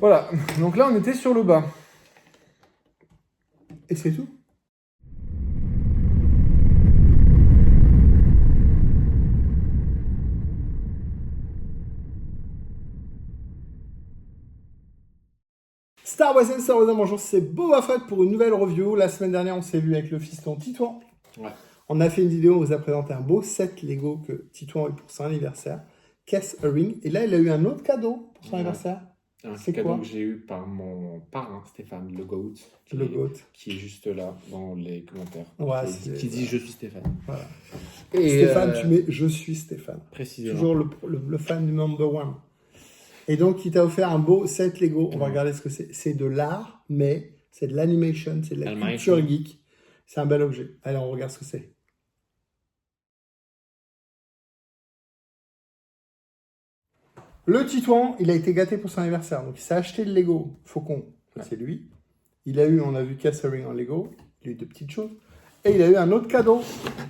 Voilà, donc là on était sur le bas. Et c'est tout. Star Wars and Star Wars, bonjour, c'est Boba Fett pour une nouvelle review. La semaine dernière, on s'est vu avec le fiston Titouan. Ouais. On a fait une vidéo, on vous a présenté un beau set Lego que Titouan a eu pour son anniversaire. Cass a Ring. Et là, il a eu un autre cadeau pour son anniversaire. C'est cadeau que j'ai eu par mon parrain, Stéphane, le GOAT. Qui est juste là, dans les commentaires. Ouais, qui dit « Je suis Stéphane ». Voilà. Et Stéphane, tu mets « Je suis Stéphane ». Précisément. Toujours le fan du number one. Et donc, il t'a offert un beau set Lego. On va regarder ce que c'est. C'est de l'art, mais c'est de l'animation, c'est de la culture geek. C'est un bel objet. Allez, on regarde ce que c'est. Le Titouan, il a été gâté pour son anniversaire. Donc, il s'est acheté le Lego Faucon. Ouais. C'est lui. Il a eu, on a vu Cass a Ring en Lego. Il a eu de petites choses. Et il a eu un autre cadeau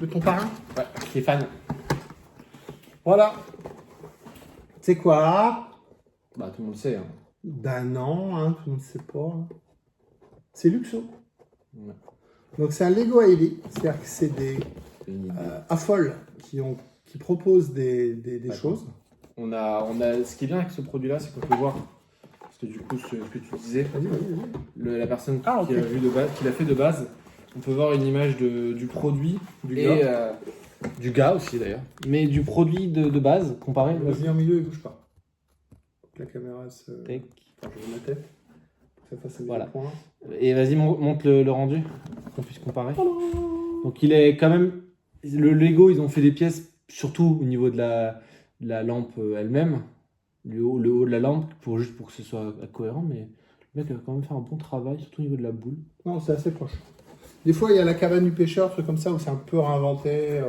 de ton parrain. Ouais, Stéphane. Voilà. C'est quoi? Bah, tout le monde sait. Hein. Ben non, hein, tout le monde ne sait pas. C'est Luxo. Ouais. Donc c'est un Lego Heavy, c'est-à-dire que c'est des affoles qui proposent des choses. On a, ce qui est bien avec ce produit-là, c'est qu'on peut voir, parce que du coup, ce que tu disais, la personne qui l'a vu de base, qui l'a fait de base, on peut voir une image du produit du gars aussi d'ailleurs, mais du produit de base comparé. Vas-y en milieu, il bouge pas. La caméra se. Enfin, je vais ma tête. Pour que ça fasse un voilà. point. Et vas-y, monte le rendu, qu'on puisse comparer. Donc il est quand même. Le Lego, ils ont fait des pièces, surtout au niveau de la lampe elle-même, le haut de la lampe, pour que ce soit cohérent, mais le mec a quand même fait un bon travail, surtout au niveau de la boule. Non, c'est assez proche. Des fois, il y a la cabane du pêcheur, truc comme ça, où c'est un peu réinventé.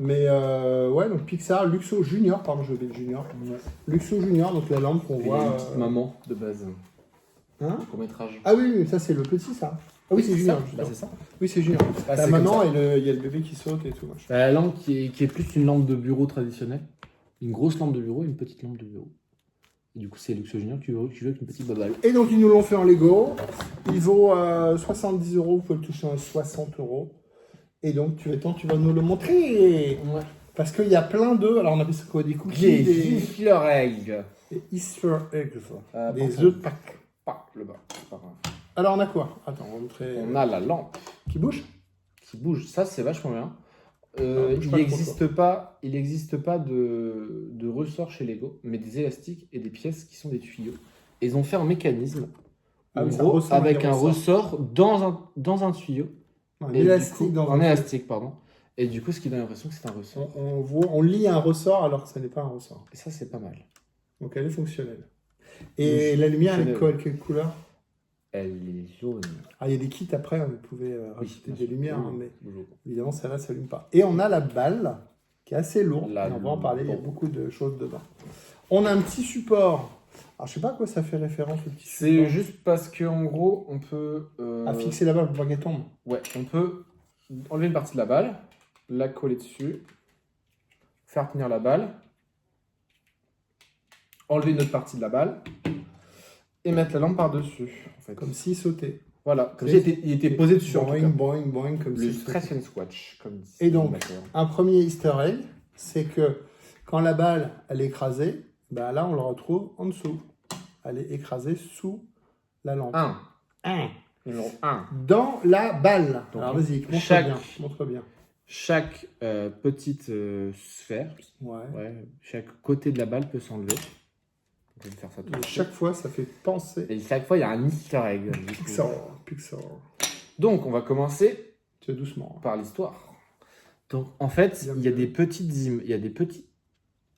Mais ouais, donc Pixar, Luxo Junior, pardon, je vais le Junior. Ouais. Luxo Junior, donc la lampe qu'on voit. Une petite maman de base. Hein? Court métrage. Ah oui, ça c'est le petit, ça. Ah oui, c'est Junior. Bah, c'est ça. Oui, c'est Junior. Bah, la maman, et il y a le bébé qui saute et tout. La lampe qui est plus une lampe de bureau traditionnelle. Une grosse lampe de bureau et une petite lampe de bureau. Et du coup, c'est Luxo Junior qui joue avec une petite baballe. Et donc, ils nous l'ont fait en Lego. Il vaut 70 €. Vous pouvez le toucher à 60 €. Et donc, tu vas nous le montrer. Ouais. Parce qu'il y a plein d'œufs. Alors, on appelle ça quoi? Des cookies? Des Easter eggs. Des Easter eggs. Des œufs de Pâques. Pas le bas. Pas grave. Alors, on a quoi? Attends, on va montrer. On a la lampe. Qui bouge? Qui bouge. Ça, c'est vachement bien. Il n'existe pas de ressort chez Lego, mais des élastiques et des pièces qui sont des tuyaux. Et ils ont fait un mécanisme avec un ressort dans un tuyau. Un élastique dans un élastique, pardon. Et du coup, ce qui donne l'impression que c'est un ressort. On lit un ressort alors que ce n'est pas un ressort. Et ça, c'est pas mal. Donc elle est fonctionnelle. Et la lumière, elle est quelle couleur? Elle est jaune. Ah, il y a des kits après, vous pouvez rajouter des lumières, mais évidemment, celle-là ne s'allume pas. Et on a la balle, qui est assez lourde. On va en parler, il y a beaucoup de choses dedans. On a un petit support. Alors, je ne sais pas à quoi ça fait référence, le petit support. C'est juste parce qu'en gros, on peut... à fixer la balle pour pas qu'elle tombe. Ouais, on peut enlever une partie de la balle, la coller dessus, faire tenir la balle, enlever une autre partie de la balle, et mettre la lampe par-dessus. En fait. Comme s'il sautait. Voilà, comme s'il était posé dessus. Boing, comme le stress and swatch, comme dit. Et donc, un premier easter egg, c'est que quand la balle, elle est écrasée, bah là, on le retrouve en dessous. Elle est écrasée sous la lampe. Numéro 1. Dans la balle. Donc, alors, vas-y, montre bien. Chaque petite sphère, chaque côté de la balle peut s'enlever. Je vais faire ça tout de suite. Chaque fois, ça fait penser. Et chaque fois, il y a un easter egg. Pixar. Donc, on va commencer doucement par l'histoire. Donc, en fait, il y a des petites il y a des petits...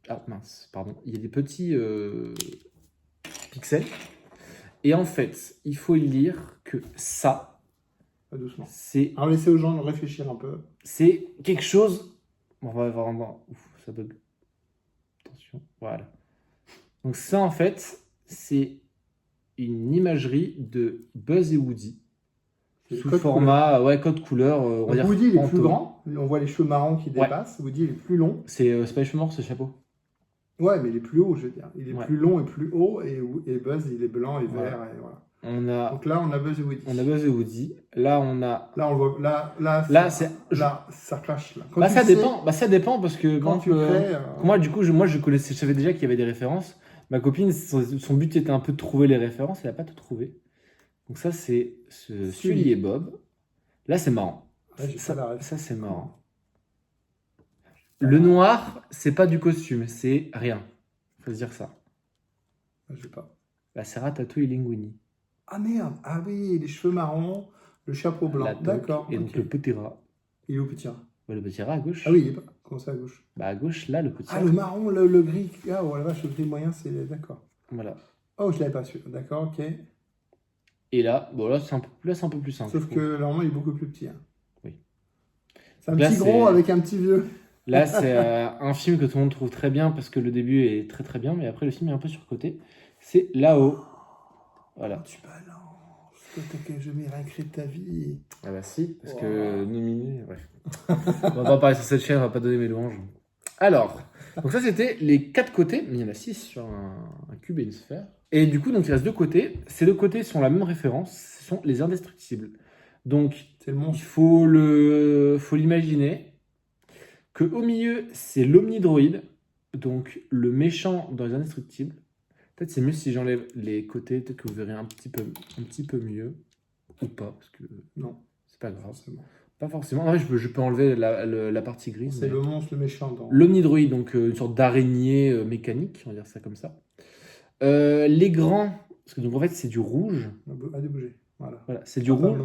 Ah, mince, pardon. Il y a des petits pixels. Et en fait, il faut lire que ça... doucement. C'est... Alors, laissez aux gens de réfléchir un peu. C'est quelque chose... On va vraiment... Ouf, ça bug. Attention, voilà. Donc ça, en fait, c'est une imagerie de Buzz et Woody sous format code couleur. Woody, il est plus grand. On voit les cheveux marrons qui dépassent. Woody, il est plus long. C'est pas les cheveux marrons, c'est le chapeau. Ouais, mais il est plus haut, je veux dire. Il est Ouais. plus long et plus haut, et Buzz, il est blanc et vert, et voilà. Donc là, on a Buzz et Woody. On a Buzz et Woody. Là, on a... Là, on voit... Là, ça clash, là. Bah, ça dépend. Bah, ça dépend, parce que quand tu crées... moi, du coup, je savais déjà qu'il y avait des références. Ma copine, son but était un peu de trouver les références. Elle n'a pas tout trouvé. Donc ça, c'est Sully et Bob. Là, c'est marrant. Ouais, ça, c'est marrant. Le noir, c'est pas du costume, c'est rien. Faut se dire ça. Je sais pas. Bah, c'est Ratatouille et Linguini. Ah merde. Ah oui, les cheveux marrons, le chapeau blanc. D'accord. Et donc le petit rat. Il est où, le petit rat? Bah, le petit rat à gauche. Ah oui, il est pas... Comment ça à gauche? Bah, à gauche, là, le petit rat. Ah, le marron, le gris. Ah, oh la vache, le gris moyen, c'est... D'accord. Voilà. Oh, je l'avais pas su. D'accord, ok. Et là, bon, là, c'est un peu plus simple. Sauf que, normalement, il est beaucoup plus petit. Hein. Oui. C'est un petit gros avec un petit vieux. Là, c'est un film que tout le monde trouve très bien parce que le début est très très bien, mais après, le film est un peu surcoté. C'est Là-haut. Voilà. Tu balances. Je m'ai rien créé de ta vie. Ah bah si, parce que nominé, bref. On va pas parler sur cette chaîne, on va pas donner mes louanges. Alors, donc ça c'était les 4 côtés, mais il y en a 6 sur un cube et une sphère. Et du coup, donc il reste 2 côtés. Ces 2 côtés sont la même référence, ce sont les indestructibles. Donc, c'est le monstre. Il faut l'imaginer qu'au milieu, c'est l'omnidroïde, donc le méchant dans les indestructibles. Peut-être c'est mieux si j'enlève les côtés, peut-être que vous verrez un petit peu mieux. Ou pas, parce que non, c'est pas grave. Pas forcément. Non, je peux enlever la partie grise. C'est le monstre, le méchant. L'omnidroïde, donc une sorte d'araignée mécanique, on va dire ça comme ça. Les grands, parce que donc en fait c'est du rouge. À débouger. Voilà. C'est du rouge,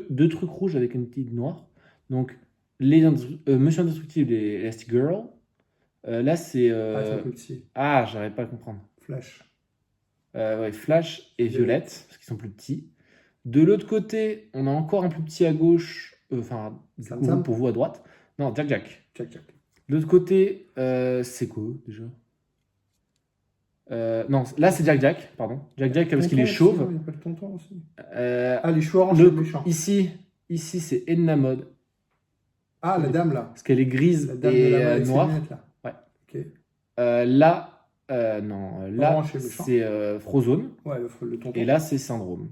deux trucs rouges avec une petite noire. Donc Monsieur Indestructible et Elastigirl. Là c'est. J'arrive pas à comprendre. Flash. Ouais, Flash et Violette, parce qu'ils sont plus petits. De l'autre côté, on a encore un plus petit à gauche, enfin, pour vous à droite. Non, Jack. De l'autre côté, c'est quoi déjà? Non, là c'est Jack, pardon. Jack parce qu'il est chauve. Il y a pas le tonton aussi. Les cheveux orange, le méchant. Ici c'est Edna Mode. Ah, la dame là. Parce qu'elle est grise et noire. Ouais. Okay. Là, là c'est Frozone. Ouais, le tonton. Et là c'est Syndrome.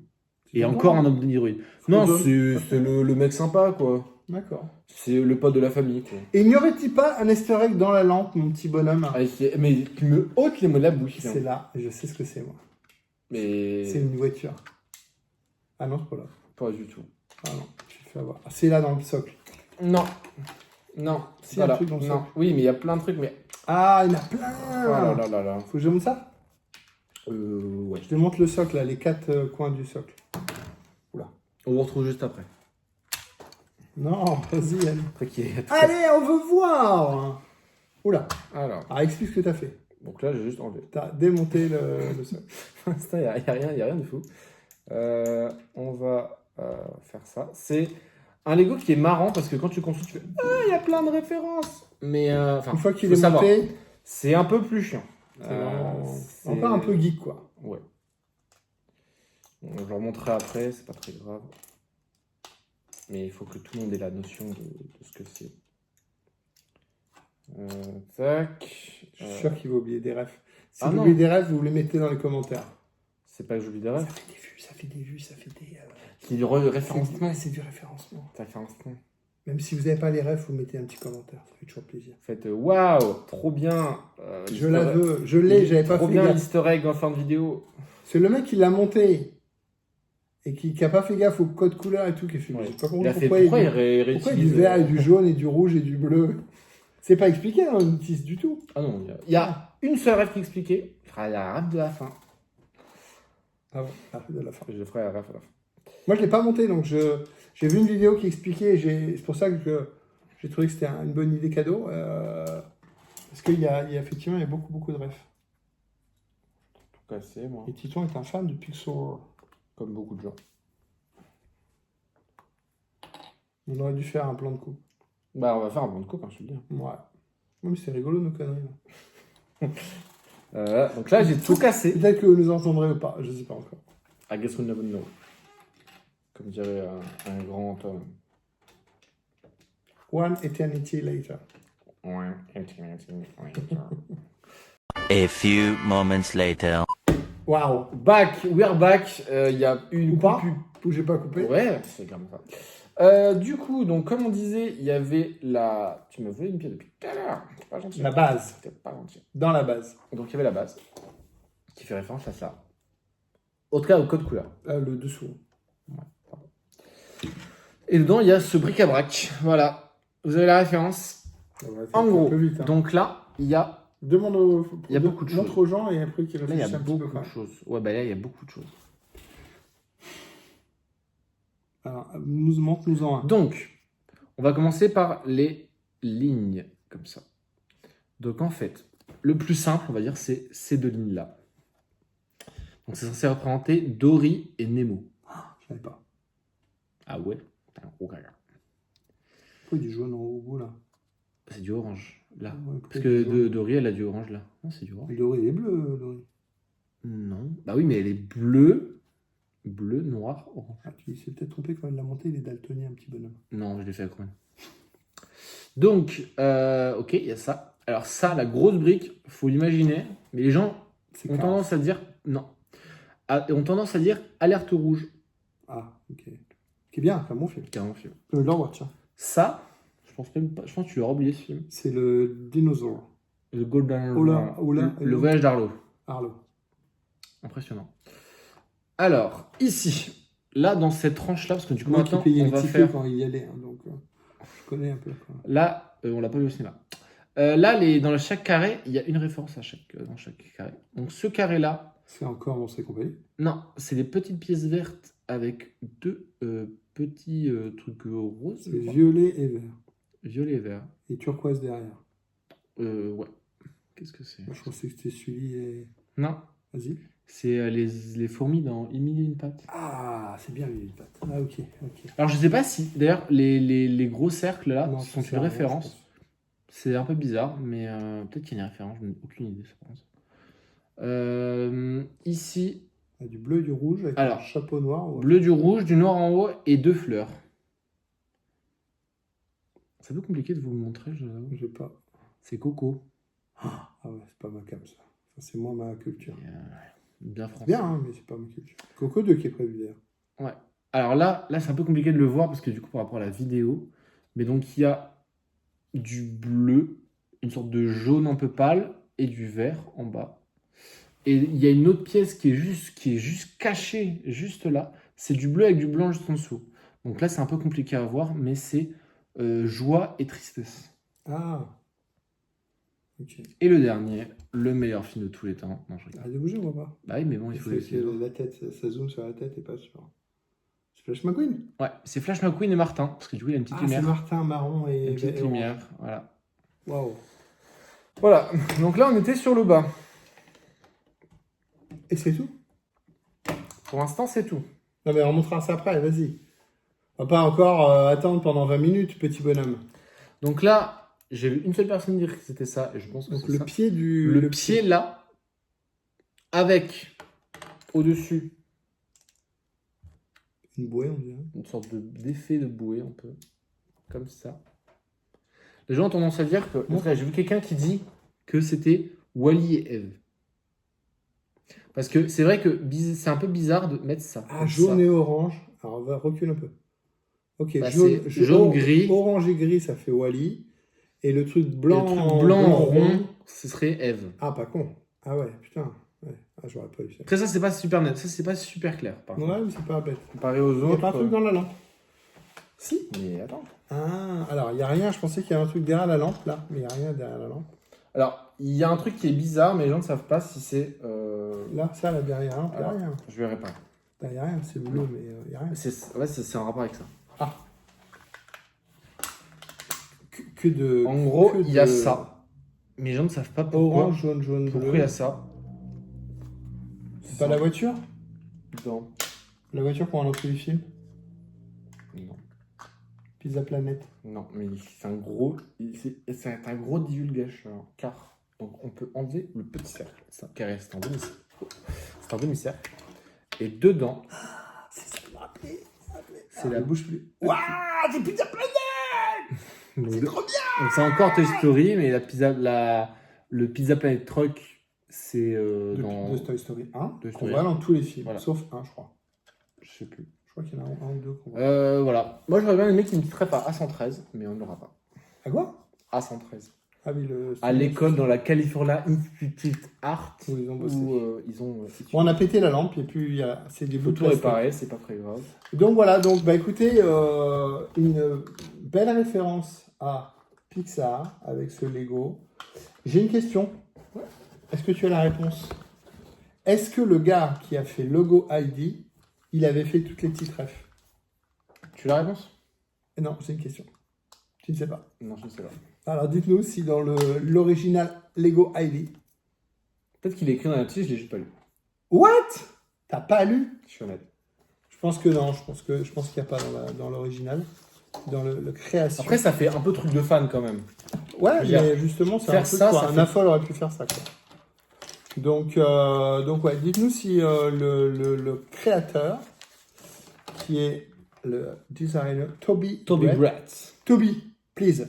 Et encore un omnidroïde. Non, c'est le mec sympa, quoi. D'accord. C'est le pote de la famille, quoi. Et n'y aurait-il pas un easter egg dans la lampe, mon petit bonhomme? Mais tu me ôtes les mots de la bouche. C'est là, je sais ce que c'est, moi. Mais... C'est une voiture. Ah non, c'est pas là. Pas du tout. Ah non, je me fais avoir. C'est là dans le socle. Non, c'est pas là. Non. Oui, mais il y a plein de trucs, mais... Ah, il y en a plein. Oh là. Faut que je monte ça? Ouais. Je te montre le socle, là, les 4 coins du socle. Oula. On vous retrouve juste après. Non, vas-y, allez. Après allez, on veut voir. Oula. Alors. Explique ce que t'as fait. Donc là, j'ai juste enlevé. T'as démonté le socle. Pour l'instant, il n'y a rien de fou. On va faire ça. C'est un Lego qui est marrant parce que quand tu construis, tu fais « Ah, il y a plein de références !» Mais une fois qu'il est monté, c'est un peu plus chiant. C'est encore un peu geek, quoi. Ouais. Je leur montrerai après, c'est pas très grave. Mais il faut que tout le monde ait la notion de ce que c'est. Tac. Je suis sûr qu'il va oublier des refs. Si vous oubliez des refs, vous les mettez dans les commentaires. C'est pas que j'oublie des refs. Ça fait des vues. C'est du référencement. C'est du référencement. Référencement. Même si vous n'avez pas les refs, vous mettez un petit commentaire. Ça fait toujours plaisir. Faites waouh, trop bien. Je la veux. Je l'ai, j'avais pas fait. Trop bien l'easter egg en fin de vidéo. C'est le mec qui l'a monté. Et qui n'a pas fait gaffe au code couleur et tout, qui fait, ouais. Pas pourquoi il y a du vert et du jaune et du rouge et du bleu. C'est pas expliqué dans le notice du tout. Ah non, il y a une seule ref qui est expliquée. Je ferai la ref de la fin. Ah bon, la ref de la fin. Je ferai la ref à la fin. Moi, je l'ai pas monté, donc j'ai vu une vidéo qui expliquait. C'est pour ça que j'ai trouvé que c'était une bonne idée cadeau. Parce qu'il y a effectivement beaucoup de refs. Tout cassé, moi. Et Titon est un fan de Pixar. Comme beaucoup de gens. On aurait dû faire un plan de coupe. Bah, on va faire un plan de coupe, hein, je te le dis. Ouais. Mais c'est rigolo, nos conneries. Donc là, j'ai tout cassé. Peut-être que vous nous entendrez ou pas, je sais pas encore. I guess we'll never know. Comme dirait un grand homme. One eternity later. One eternity later. A few moments later. Waouh. We're back. Il y a une Ou pas coupure. Ou j'ai pas coupé. Ouais, c'est comme ça. Du coup, donc comme on disait, il y avait la... Tu me volé une pièce depuis tout à l'heure. C'est pas gentil. La base. C'était pas gentil. Dans la base. Donc il y avait la base, qui fait référence à ça. En tout cas, au code couleur. Le dessous. Et dedans, il y a ce bric-à-brac. Voilà. Vous avez la référence. En gros, vite, hein. donc là, il y a... Il y a beaucoup de choses. Montre aux gens et après qu'ils Là, il y a réfléchissent un petit peu. beaucoup de choses. Ouais, bah là, il y a beaucoup de choses. Alors, montre-nous-en un. Donc, on va commencer par les lignes, comme ça. Donc, en fait, le plus simple, on va dire, c'est ces deux lignes-là. Donc, c'est censé représenter Dory et Nemo. Je savais pas. Ah ouais? Putain, oh là là. Pourquoi du jaune en haut, là? C'est du orange, là. Ouais, Parce que Dory, elle a du orange, là. Non, c'est du orange. Le doré, il est bleu, Dory. Non. Bah oui, mais elle est bleue, noir, orange. Ah, il s'est peut-être trompé quand il l'a monté, il est daltonien, un petit bonhomme. Non, je l'ai fait avec Roman. Donc, ok, il y a ça. Alors ça, la grosse brique, faut l'imaginer, mais les gens ont tendance à dire non. Ont tendance à dire alerte rouge. Ah, ok. Qui est bien, c'est un bon film. C'est un bon film. Je l'envoie, tiens. Ça, je pense que tu l'auras oublié ce film. C'est le dinosaure. The Golden Le voyage d'Arlo. Arlo. Impressionnant. Alors, ici, là, dans cette tranche-là, parce que du coup, Moi maintenant, qui payais on les va tickets faire... quand il y allait, hein, donc je connais un peu. Quoi. Là, on l'a pas vu au cinéma. Là, dans chaque carré, il y a une référence dans chaque carré. Donc, ce carré-là... C'est encore Monstres et compagnie? Non, c'est des petites pièces vertes avec deux petits trucs roses. C'est violet et vert. Violet et vert. Et turquoise derrière. Ouais. Qu'est-ce que c'est? Moi, je pensais que c'était Sully et... Non. Vas-y. C'est les fourmis dans Il mille et une pattes. Ah, c'est bien une patte. Ah, ok. Alors, je sais pas si, d'ailleurs, les gros cercles là Non, sont c'est une rien, référence. C'est un peu bizarre, mais peut-être qu'il y a une référence. Je n'ai aucune idée, je pense. Ici. Il y a du bleu et du rouge avec un chapeau noir. Ouais. Bleu, du rouge, du noir en haut et deux fleurs. C'est un peu compliqué de vous le montrer, je sais pas. C'est Coco. Ah ouais, c'est pas ma cam ça. C'est moi ma culture. Bien français. Bien, hein, mais c'est pas ma culture. Coco 2 qui est prévu d'ailleurs. Ouais. Alors là c'est un peu compliqué de le voir parce que du coup par rapport à la vidéo. Mais donc il y a du bleu, une sorte de jaune un peu pâle et du vert en bas. Et il y a une autre pièce qui est juste cachée, juste là. C'est du bleu avec du blanc juste en dessous. Donc là c'est un peu compliqué à voir, mais c'est joie et tristesse. Ah. Ok. Et le dernier, le meilleur film de tous les temps. Non, je regarde. Arrête de bouger, on voit pas. Bah oui, mais bon, il faut c'est la tête, ça zoome sur la tête et pas sur. C'est Flash McQueen. Ouais, c'est Flash McQueen et Martin, parce que du coup, il y a une petite lumière. C'est Martin, marron et une petite lumière, voilà. Waouh. Voilà, donc là, on était sur le bas. Et c'est tout? Pour l'instant, c'est tout. Non, mais on montrera ça après, vas-y. On va pas encore attendre pendant 20 minutes, petit bonhomme. Donc là, j'ai vu une seule personne dire que c'était ça, et je pense que c'est le ça. Pied du... Le pied là, avec au-dessus une bouée, on dirait. Une sorte d'effet de bouée, un peu. Comme ça. Les gens ont tendance à dire que... J'ai vu quelqu'un qui dit que c'était Wally et Eve. Parce que c'est vrai que c'est un peu bizarre de mettre ça. Ah, jaune et orange. Alors, on va reculer un peu. Ok, bah, jaune, gris. Orange et gris, ça fait Wally. Et le truc blanc, rond, ce serait Eve. Ah, pas con. Ah ouais, putain. Ouais. Ah, j'aurais pas eu ça. Après, ça, c'est pas super net. Ça, c'est pas super clair. Par contre. Ouais, mais c'est pas bête. Comparé aux autres. Il n'y a pas un truc dans la lampe. Si. Mais attends. Ah, alors, il n'y a rien. Je pensais qu'il y avait un truc derrière la lampe, là. Mais il n'y a rien derrière la lampe. Alors, il y a un truc qui est bizarre, mais les gens ne savent pas si c'est... Là, ça, là, derrière la lampe, il n'y a rien. Je verrai pas. Il n'y a rien, c'est bleu, mais il n'y a rien. Ouais, c'est en rapport avec ça. Ah. En gros, il y a ça. Mais les gens ne savent pas pourquoi. Orange, jaune, bleu. Pourquoi il y a ça? C'est pas la voiture? Non. La voiture pour un autre du film? Non. Pizza Planet? Non, mais c'est un gros... C'est un gros divulgation, car... Donc, on peut enlever le petit cercle. C'est un demi-cercle. C'est un demi-cercle. Et dedans... Ah, c'est ça, me rappeler. C'est la bouche plus... Waouh, c'est Pizza Planet! C'est trop bien! Donc c'est encore Toy Story, mais le Pizza Planet Truck C'est dans... de Toy Story 1, Toy qu'on Story voit 1. dans tous les films, Voilà. sauf un, je crois. Je sais plus. Je crois qu'il y en a un ou deux qu'on voit. Voilà. Moi, j'aurais bien aimé qu'il me titrait par A113, mais on ne l'aura pas. À quoi? A113. Ah oui, À l'école dans la California Institute Art, où ils ont bossé. où ils ont... Bon, on a pété la lampe, et puis c'est des faut bouts de tout plastique. réparer, c'est pas très grave. Donc voilà, donc bah écoutez, une belle référence à Pixar avec ce Lego. J'ai une question. Est-ce que tu as la réponse? Est-ce que le gars qui a fait Logo ID, il avait fait toutes les petites refs? Tu as la réponse? Non, c'est une question. Tu ne sais pas. Non, je ne sais pas. Alors dites-nous si dans l'original Lego ID. Peut-être qu'il est écrit dans la notice, je l'ai juste pas lu. What? T'as pas lu? Je suis honnête. Je pense que non, je pense qu'il n'y a pas dans l'original, dans le création. Après, ça fait un peu truc de fan quand même. Ouais, Je veux mais justement, c'est faire un truc ça, quoi. ça Un fait- affol aurait pu faire ça, quoi. Donc ouais, dites-nous si le créateur, qui est le designer, Toby Brett. Brett. Toby, please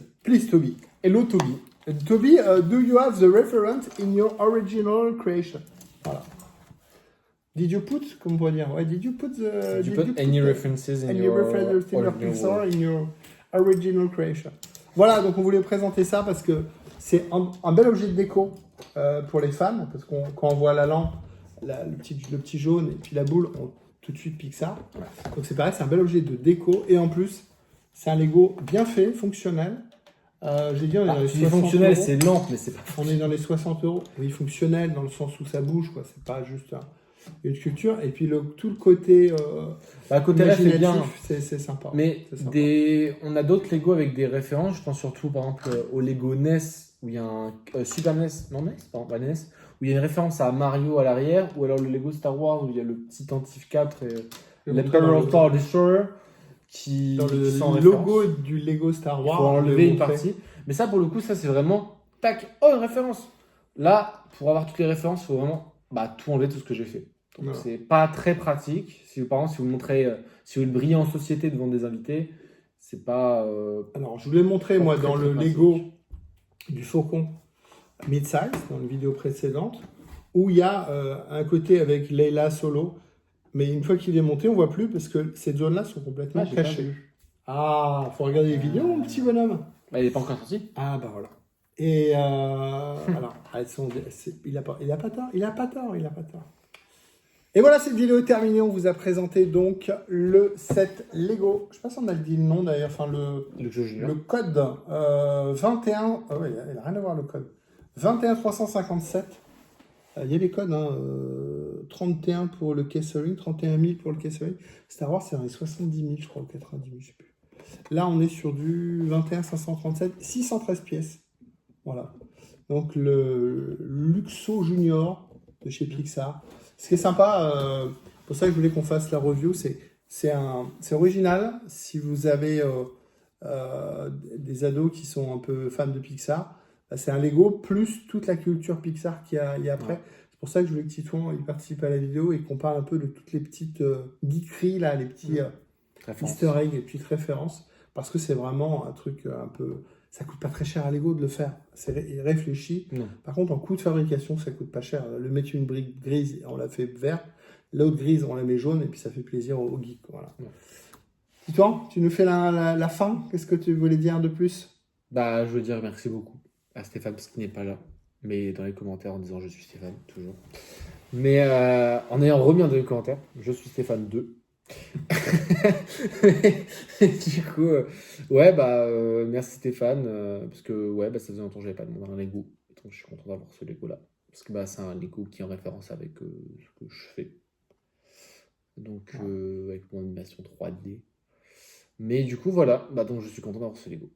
Toby. Hello Toby. Toby, do you have the reference in your original creation? Voilà. Did you put, comme on pourrait dire, ouais, did you put Any references in any your reference in your original Pixar work? in your original creation? Voilà, donc on voulait présenter ça parce que c'est un bel objet de déco pour les fans, parce qu'on quand on voit la lampe, le petit jaune et puis la boule, on tout de suite Pixar. Donc c'est pareil, c'est un bel objet de déco et en plus c'est un Lego bien fait, fonctionnel. J'ai dit on est dans les Tu dis 60 fonctionnel, euros. c'est lent, mais c'est pas... On est dans les 60 euros. Oui, fonctionnel dans le sens où ça bouge, quoi. C'est pas juste une sculpture. Et puis tout le côté côté ref est bien. imaginatif, c'est sympa. Mais C'est sympa. on a d'autres Lego avec des références. Je pense surtout par exemple au Lego NES où il y a un Super NES, non NES, pardon, pas NES, où il y a une référence à Mario à l'arrière, ou alors le Lego Star Wars où il y a le petit Antif 4 et l'Emperor Star Destroyer qui Dans qui sont en le référence. logo du Lego Star Il Wars. faut on enlever le une montrait. partie. Mais ça, pour le coup, ça c'est vraiment tac, une référence. Là, pour avoir toutes les références, il faut vraiment tout enlever, tout ce que j'ai fait. Donc Voilà. c'est pas très pratique. Par exemple, si vous montrez, si vous le brillez en société devant des invités, c'est pas. Alors, je voulais montrer, Pas moi, très, dans très le pratique. Lego du Faucon Midsize, dans une vidéo précédente, où il y a un côté avec Leila solo, mais une fois qu'il est monté, on voit plus parce que ces zones-là sont complètement j'ai pas cachées. vu. Ah, faut regarder les vidéos, mon petit bonhomme. Il n'est pas encore sorti. Ah, bah voilà. Et alors, il a pas tort. Et voilà, cette vidéo est terminée. On vous a présenté donc le set Lego. Je sais pas si on a dit le nom d'ailleurs, enfin Le jeu junior. le code 21. Ah ouais, il n'a rien à voir le code. 21357. Il y a les codes, 31 pour le Kessering, 31 000 pour le Kessering. Star Wars, c'est dans les 70 000, je crois, ou 90 000, je sais plus. Là, on est sur du 21 537, 613 pièces. Voilà. Donc, le Luxo Junior de chez Pixar. Ce qui est sympa, pour ça que je voulais qu'on fasse la review, c'est original. Si vous avez des ados qui sont un peu fans de Pixar, c'est un Lego plus toute la culture Pixar qu'il y a après. Ouais. C'est pour ça que je voulais que Titouan il participe à la vidéo et qu'on parle un peu de toutes les petites geekeries, là, les petits Référence. easter eggs et petites références. Parce que c'est vraiment un truc un peu... Ça coûte pas très cher à Lego de le faire. C'est réfléchi. Non. Par contre, en coût de fabrication, ça coûte pas cher. Le mettre une brique grise, on la fait verte. L'autre grise, on la met jaune et puis ça fait plaisir aux geeks. Voilà. Ouais. Titouan, tu nous fais la fin. Qu'est-ce que tu voulais dire de plus? Je veux dire merci beaucoup à Stéphane parce qu'il n'est pas là, mais dans les commentaires en disant je suis Stéphane, toujours. Mais en ayant remis un deuxième commentaire, je suis Stéphane 2. Du coup, merci Stéphane, parce que ça faisait longtemps que j'avais pas demandé un Lego, donc je suis content d'avoir ce Lego là, parce que c'est un Lego qui est en référence avec ce que je fais, donc avec mon animation 3D. Mais du coup voilà, donc je suis content d'avoir ce Lego.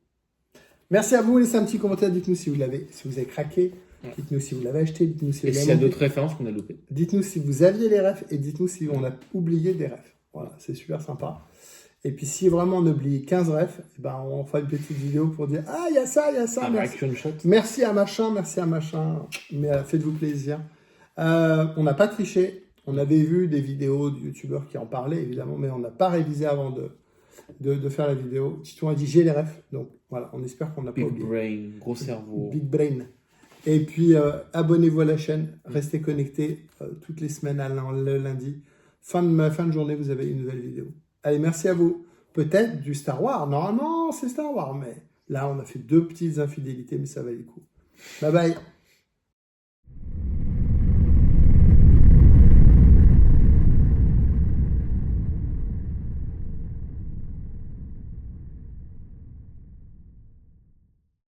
Merci à vous. Laissez un petit commentaire. Dites-nous si vous l'avez, si vous avez craqué. Dites-nous si vous l'avez acheté. Dites-nous si Et vous s'il y l'avez a monté. d'autres références qu'on a loupées. Dites-nous si vous aviez les refs et dites-nous si on a oublié des refs. Voilà, c'est super sympa. Et puis si vraiment on oublie 15 refs, on fera une petite vidéo pour dire ah il y a ça, merci. Action shot. Merci à machin. Mais faites-vous plaisir. On n'a pas triché. On avait vu des vidéos de youtubeurs qui en parlaient évidemment, mais on n'a pas révisé avant de faire la vidéo. Titouan a dit j'ai les refs, donc voilà, on espère qu'on n'a pas Big oublié. brain, gros cerveau. Big brain. Et puis, abonnez-vous à la chaîne. Restez connectés toutes les semaines le lundi. Fin de journée, vous avez une nouvelle vidéo. Allez, merci à vous. Peut-être du Star Wars. Normalement, c'est Star Wars, mais là, on a fait 2 petites infidélités, mais ça valait le coup. Bye bye.